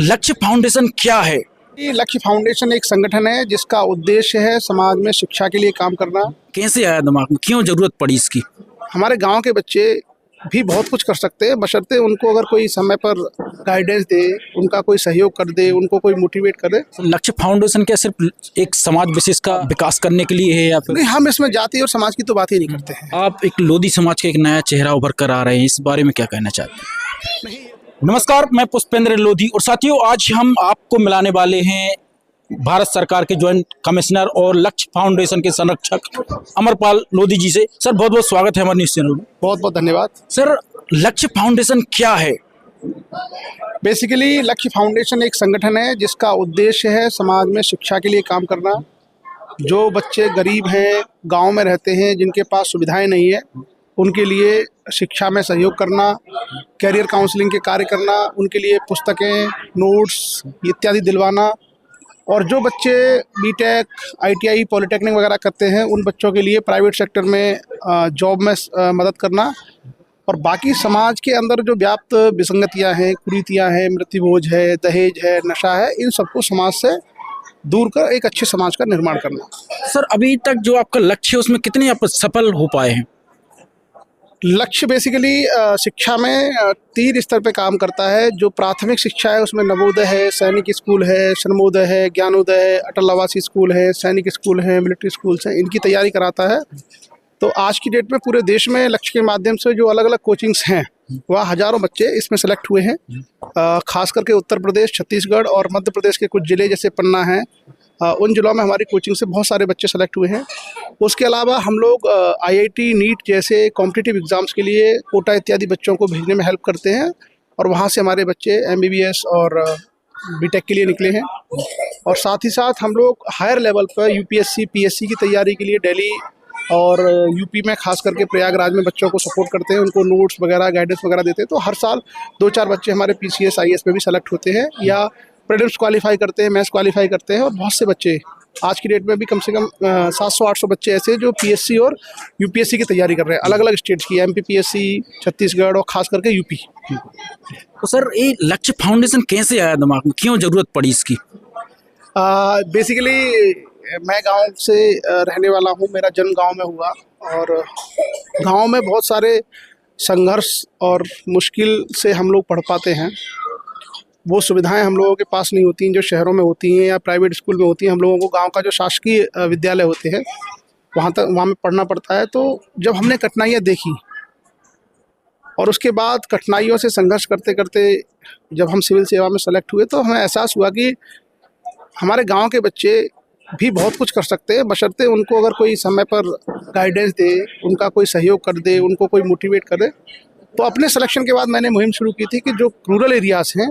लक्ष्य फाउंडेशन क्या है? ये लक्ष्य फाउंडेशन एक संगठन है जिसका उद्देश्य है समाज में शिक्षा के लिए काम करना। कैसे आया दिमाग में, क्यों जरूरत पड़ी इसकी? हमारे गांव के बच्चे भी बहुत कुछ कर सकते हैं, बशर्ते उनको अगर कोई समय पर गाइडेंस दे, उनका कोई सहयोग कर दे, उनको कोई मोटिवेट करे। तो लक्ष्य फाउंडेशन क्या सिर्फ एक समाज विशेष का विकास करने के लिए है या फिर नहीं, हम इसमें जाति और समाज की तो बात ही नहीं करते हैं। आप एक लोधी समाज का एक नया चेहरा उभर कर आ रहे हैं, इस बारे में क्या कहना चाहते हैं? नमस्कार, मैं पुष्पेंद्र लोधी और साथियों, आज हम आपको मिलाने वाले हैं भारत सरकार के ज्वाइंट कमिश्नर और लक्ष्य फाउंडेशन के संरक्षक अमरपाल लोधी जी से। सर, बहुत बहुत स्वागत है हमारे न्यूज़ चैनल में। बहुत बहुत धन्यवाद। सर, लक्ष्य फाउंडेशन क्या है? बेसिकली लक्ष्य फाउंडेशन एक संगठन है जिसका उद्देश्य है समाज में शिक्षा के लिए काम करना। जो बच्चे गरीब हैं, गांव में रहते हैं, जिनके पास सुविधाएं नहीं है, उनके लिए शिक्षा में सहयोग करना, कैरियर काउंसलिंग के कार्य करना, उनके लिए पुस्तकें, नोट्स इत्यादि दिलवाना। और जो बच्चे बीटेक, आईटीआई, पॉलिटेक्निक वगैरह करते हैं, उन बच्चों के लिए प्राइवेट सेक्टर में जॉब में मदद करना। और बाकी समाज के अंदर जो व्याप्त विसंगतियां हैं, कुरीतियां हैं, मृत्युभोज है, दहेज है, नशा है, इन सबको समाज से दूर कर एक अच्छे समाज का निर्माण करना। सर, अभी तक जो आपका लक्ष्य है उसमें कितने आप सफल हो पाए हैं? लक्ष्य बेसिकली शिक्षा में 3 स्तर पे काम करता है। जो प्राथमिक शिक्षा है उसमें नवोदय है, सैनिक स्कूल है, श्रमोदय है, ज्ञानोदय है, अटल आवासीय स्कूल है, सैनिक स्कूल है, मिलिट्री स्कूल्स हैं, इनकी तैयारी कराता है। तो आज की डेट में पूरे देश में लक्ष्य के माध्यम से जो अलग अलग कोचिंग्स हैं, वह हज़ारों बच्चे इसमें सेलेक्ट हुए हैं। खास करके उत्तर प्रदेश, छत्तीसगढ़ और मध्य प्रदेश के कुछ ज़िले जैसे पन्ना हैं, उन जिलों में हमारी कोचिंग से बहुत सारे बच्चे सेलेक्ट हुए हैं। उसके अलावा हम लोग आईआईटी, नीट जैसे कॉम्पिटिटिव एग्ज़ाम्स के लिए कोटा इत्यादि बच्चों को भेजने में हेल्प करते हैं। और वहाँ से हमारे बच्चे एमबीबीएस और बीटेक के लिए निकले हैं। और साथ ही साथ हम लोग हायर लेवल पर यूपीएससी, पीएससी की तैयारी के लिए दिल्ली और यूपी में खास करके प्रयागराज में बच्चों को सपोर्ट करते हैं, उनको नोट्स वगैरह, गाइडेंस वगैरह देते हैं। तो हर साल 2-4 बच्चे हमारे पीसीएस, आईएएस में भी सेलेक्ट होते हैं, या प्रीलिम्स क्वालिफाई करते हैं, मेंस क्वालिफाई करते हैं। और बहुत से बच्चे आज की डेट में भी कम से कम 700-800 बच्चे ऐसे जो पीएससी और यूपीएससी की तैयारी कर रहे हैं, अलग अलग स्टेट्स की, एमपीपीएससी, छत्तीसगढ़ और खास करके यूपी। तो सर, ये लक्ष्य फाउंडेशन कैसे आया दिमाग में, क्यों जरूरत पड़ी इसकी? बेसिकली मैं गांव से रहने वाला हूं, मेरा जन्म गांव में हुआ। और गांव में बहुत सारे संघर्ष और मुश्किल से हम लोग पढ़ पाते हैं। वो सुविधाएं हम लोगों के पास नहीं होती हैं जो शहरों में होती हैं या प्राइवेट स्कूल में होती हैं। हम लोगों को गांव का जो शासकीय विद्यालय होते हैं, वहाँ में पढ़ना पड़ता है। तो जब हमने कठिनाइयाँ देखी और उसके बाद कठिनाइयों से संघर्ष करते करते जब हम सिविल सेवा में सेलेक्ट हुए, तो हमें एहसास हुआ कि हमारे गांव के बच्चे भी बहुत कुछ कर सकते हैं, बशर्ते उनको अगर कोई समय पर गाइडेंस दे, उनका कोई सहयोग कर दे, उनको कोई मोटिवेट करे। तो अपने सिलेक्शन के बाद मैंने मुहिम शुरू की थी कि जो रूरल एरियाज़ हैं,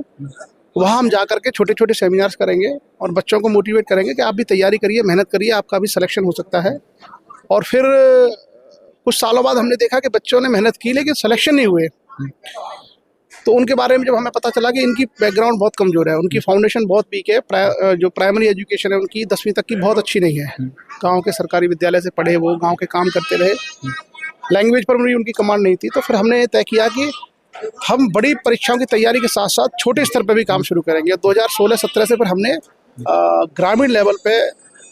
वहाँ हम जा कर के छोटे छोटे सेमिनार्स करेंगे और बच्चों को मोटिवेट करेंगे कि आप भी तैयारी करिए, मेहनत करिए, आपका भी सिलेक्शन हो सकता है। और फिर कुछ सालों बाद हमने देखा कि बच्चों ने मेहनत की लेकिन सिलेक्शन नहीं हुए। तो उनके बारे में जब हमें पता चला कि इनकी बैकग्राउंड बहुत कमज़ोर है, उनकी फाउंडेशन बहुत वीक है, जो प्राइमरी एजुकेशन है उनकी 10वीं तक की बहुत अच्छी नहीं है। गांव के सरकारी विद्यालय से पढ़े, वो गांव के काम करते रहे, लैंग्वेज पर भी उनकी कमांड नहीं थी। तो फिर हमने तय किया कि हम बड़ी परीक्षाओं की तैयारी के साथ साथ छोटे स्तर पर भी काम शुरू करेंगे। 2016-17 से फिर हमने ग्रामीण लेवल पे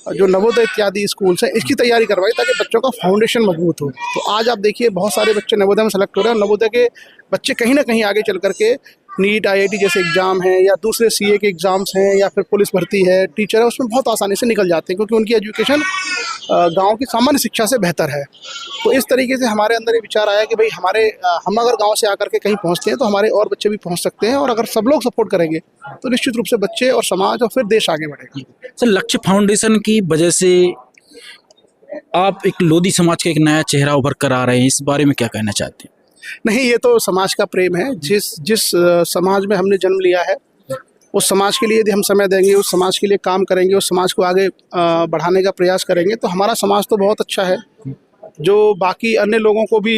जो नवोदय इत्यादि स्कूल्स हैं, इसकी तैयारी करवाई ताकि बच्चों का फाउंडेशन मजबूत हो। तो आज आप देखिए बहुत सारे बच्चे नवोदय में सेलेक्ट हो रहे हैं। नवोदय के बच्चे कहीं ना कहीं आगे चल करके नीट, आईआईटी जैसे एग्ज़ाम हैं या दूसरे सीए के एग्ज़ाम्स हैं या फिर पुलिस भर्ती है, टीचर है, उसमें बहुत आसानी से निकल जाते हैं क्योंकि उनकी एजुकेशन गांव की सामान्य शिक्षा से बेहतर है। तो इस तरीके से हमारे अंदर ये विचार आया कि भाई हम अगर गांव से आकर के कहीं पहुंचते हैं तो हमारे और बच्चे भी पहुंच सकते हैं, और अगर सब लोग सपोर्ट करेंगे तो निश्चित रूप से बच्चे और समाज और फिर देश आगे बढ़ेगा। सर, लक्ष्य फाउंडेशन की वजह से आप एक लोधी समाज का एक नया चेहरा उभर कर आ रहे हैं, इस बारे में क्या कहना चाहते हैं? नहीं, ये तो समाज का प्रेम है। जिस समाज में हमने जन्म लिया है, उस समाज के लिए यदि हम समय देंगे, उस समाज के लिए काम करेंगे, उस समाज को आगे बढ़ाने का प्रयास करेंगे, तो हमारा समाज तो बहुत अच्छा है, जो बाकी अन्य लोगों को भी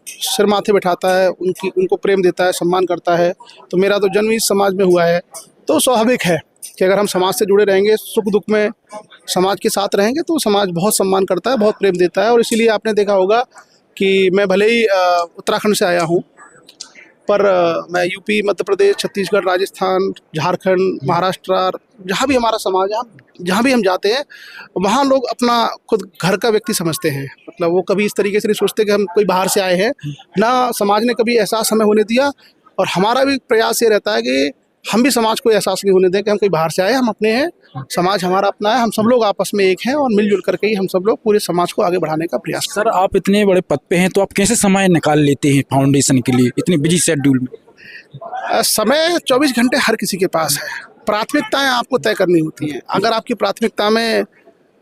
सिर माथे बिठाता है, उनको प्रेम देता है, सम्मान करता है। तो मेरा तो जन्म इस समाज में हुआ है, तो स्वाभाविक है कि अगर हम समाज से जुड़े रहेंगे, सुख दुख में समाज के साथ रहेंगे, तो समाज बहुत सम्मान करता है, बहुत प्रेम देता है। और इसीलिए आपने देखा होगा कि मैं भले ही उत्तराखंड से आया हूँ, पर मैं यूपी, मध्य प्रदेश, छत्तीसगढ़, राजस्थान, झारखंड, महाराष्ट्र, जहाँ भी हमारा समाज है, जहाँ भी हम जाते हैं वहाँ लोग अपना खुद घर का व्यक्ति समझते हैं। मतलब वो कभी इस तरीके से नहीं सोचते कि हम कोई बाहर से आए हैं, ना समाज ने कभी एहसास हमें होने दिया। और हमारा भी प्रयास ये रहता है कि हम भी समाज को एहसास नहीं होने दें कि हम कोई बाहर से आए, हम अपने हैं, समाज हमारा अपना है, हम सब लोग आपस में एक हैं और मिलजुल करके ही हम सब लोग पूरे समाज को आगे बढ़ाने का प्रयास सर, आप इतने बड़े पद पे हैं तो आप कैसे समय निकाल लेते हैं फाउंडेशन के लिए इतने बिजी शेड्यूल में? समय 24 घंटे हर किसी के पास है। प्राथमिकताएं आपको तय करनी होती हैं। अगर आपकी प्राथमिकता में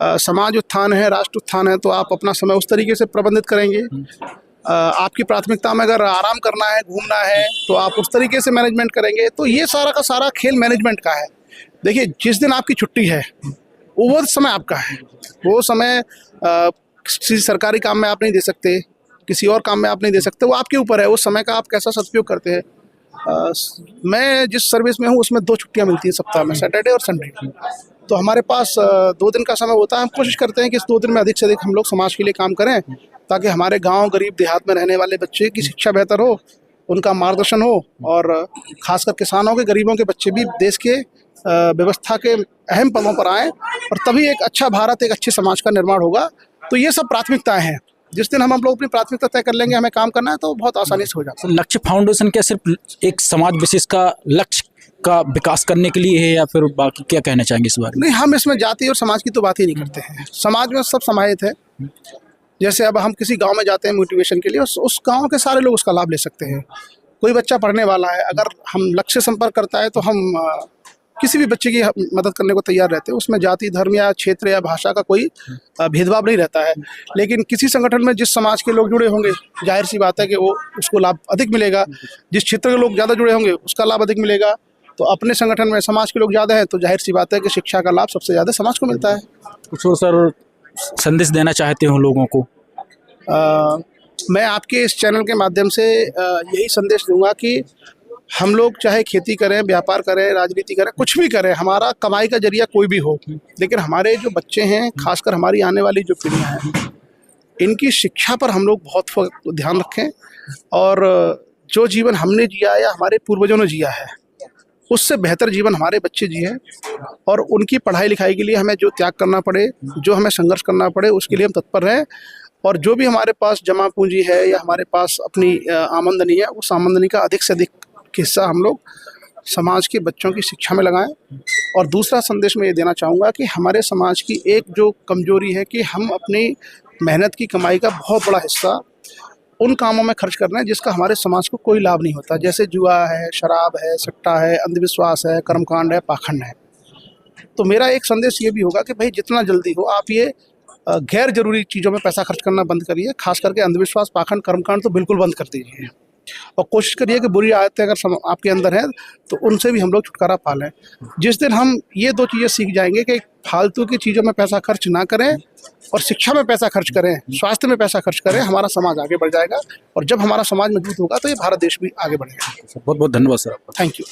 समाज उत्थान है, राष्ट्र उत्थान है, तो आप अपना समय उस तरीके से प्रबंधित करेंगे। आपकी प्राथमिकता में अगर आराम करना है, घूमना है, तो आप उस तरीके से मैनेजमेंट करेंगे। तो ये सारा का सारा खेल मैनेजमेंट का है। देखिए, जिस दिन आपकी छुट्टी है वो समय आपका है। वो समय किसी सरकारी काम में आप नहीं दे सकते, किसी और काम में आप नहीं दे सकते, वो आपके ऊपर है। उस समय का आप कैसा सदुपयोग करते हैं। मैं जिस सर्विस में हूँ उसमें 2 छुट्टियाँ मिलती हैं सप्ताह में, सैटरडे और संडे। तो हमारे पास 2 दिन का समय होता है। हम कोशिश करते हैं कि इस 2 दिन में अधिक से अधिक हम लोग समाज के लिए काम करें, ताकि हमारे गांव, गरीब देहात में रहने वाले बच्चे की शिक्षा बेहतर हो, उनका मार्गदर्शन हो, और खासकर किसानों के, गरीबों के बच्चे भी देश के व्यवस्था के अहम पदों पर आएँ, और तभी एक अच्छा भारत, एक अच्छे समाज का निर्माण होगा। तो ये सब प्राथमिकताएं हैं। जिस दिन हम लोग अपनी प्राथमिकता तय कर लेंगे, हमें काम करना है, तो बहुत आसानी से हो जाता है। लक्ष्य फाउंडेशन क्या सिर्फ एक समाज विशेष का लक्ष्य का विकास करने के लिए है, या फिर बाकी क्या कहना चाहेंगे इस बारे में? नहीं, हम इसमें जाति और समाज की तो बात ही नहीं करते हैं। समाज में सब समाहित है। जैसे अब हम किसी गांव में जाते हैं मोटिवेशन के लिए, उस गांव के सारे लोग उसका लाभ ले सकते हैं। कोई बच्चा पढ़ने वाला है, अगर हम लक्ष्य संपर्क करता है तो हम किसी भी बच्चे की मदद करने को तैयार रहते हैं। उसमें जाति, धर्म या क्षेत्र या भाषा का कोई भेदभाव नहीं रहता है। लेकिन किसी संगठन में जिस समाज के लोग जुड़े होंगे, जाहिर सी बात है कि वो उसको लाभ अधिक मिलेगा। जिस क्षेत्र के लोग ज़्यादा जुड़े होंगे उसका लाभ अधिक मिलेगा। तो अपने संगठन में समाज के लोग ज़्यादा हैं, तो जाहिर सी बात है कि शिक्षा का लाभ सबसे ज़्यादा समाज को मिलता है। कुछ और सर संदेश देना चाहते हो लोगों को? मैं आपके इस चैनल के माध्यम से यही संदेश दूंगा कि हम लोग चाहे खेती करें, व्यापार करें, राजनीति करें, कुछ भी करें, हमारा कमाई का जरिया कोई भी हो, लेकिन हमारे जो बच्चे हैं, खासकर हमारी आने वाली जो पीढ़ियाँ हैं, इनकी शिक्षा पर हम लोग बहुत ध्यान रखें। और जो जीवन हमने जिया या हमारे पूर्वजों ने जिया है, उससे बेहतर जीवन हमारे बच्चे जिए। और उनकी पढ़ाई लिखाई के लिए हमें जो त्याग करना पड़े, जो हमें संघर्ष करना पड़े, उसके लिए हम तत्पर रहें। और जो भी हमारे पास जमा पूंजी है या हमारे पास अपनी आमदनी है, उस आमदनी का अधिक से अधिक हिस्सा हम लोग समाज के बच्चों की शिक्षा में लगाएं। और दूसरा संदेश मैं ये देना चाहूँगा कि हमारे समाज की एक जो कमजोरी है कि हम अपनी मेहनत की कमाई का बहुत बड़ा हिस्सा उन कामों में खर्च कर रहे हैं जिसका हमारे समाज को कोई लाभ नहीं होता। जैसे जुआ है, शराब है, सट्टा है, अंधविश्वास है, कर्मकांड है, पाखंड है। तो मेरा एक संदेश ये भी होगा कि भाई जितना जल्दी हो आप ये गैर जरूरी चीज़ों में पैसा खर्च करना बंद करिए। खास करके अंधविश्वास, पाखंड, कर्मकांड तो बिल्कुल बंद कर दीजिए। और कोशिश करिए कि बुरी आदतें अगर आपके अंदर हैं तो उनसे भी हम लोग छुटकारा पा लें। जिस दिन हम ये 2 चीज़ें सीख जाएंगे कि फालतू की चीज़ों में पैसा खर्च ना करें और शिक्षा में पैसा खर्च करें, स्वास्थ्य में पैसा खर्च करें, हमारा समाज आगे बढ़ जाएगा। और जब हमारा समाज मजबूत होगा तो ये भारत देश भी आगे बढ़ेगा। बहुत बहुत धन्यवाद सर। Thank you.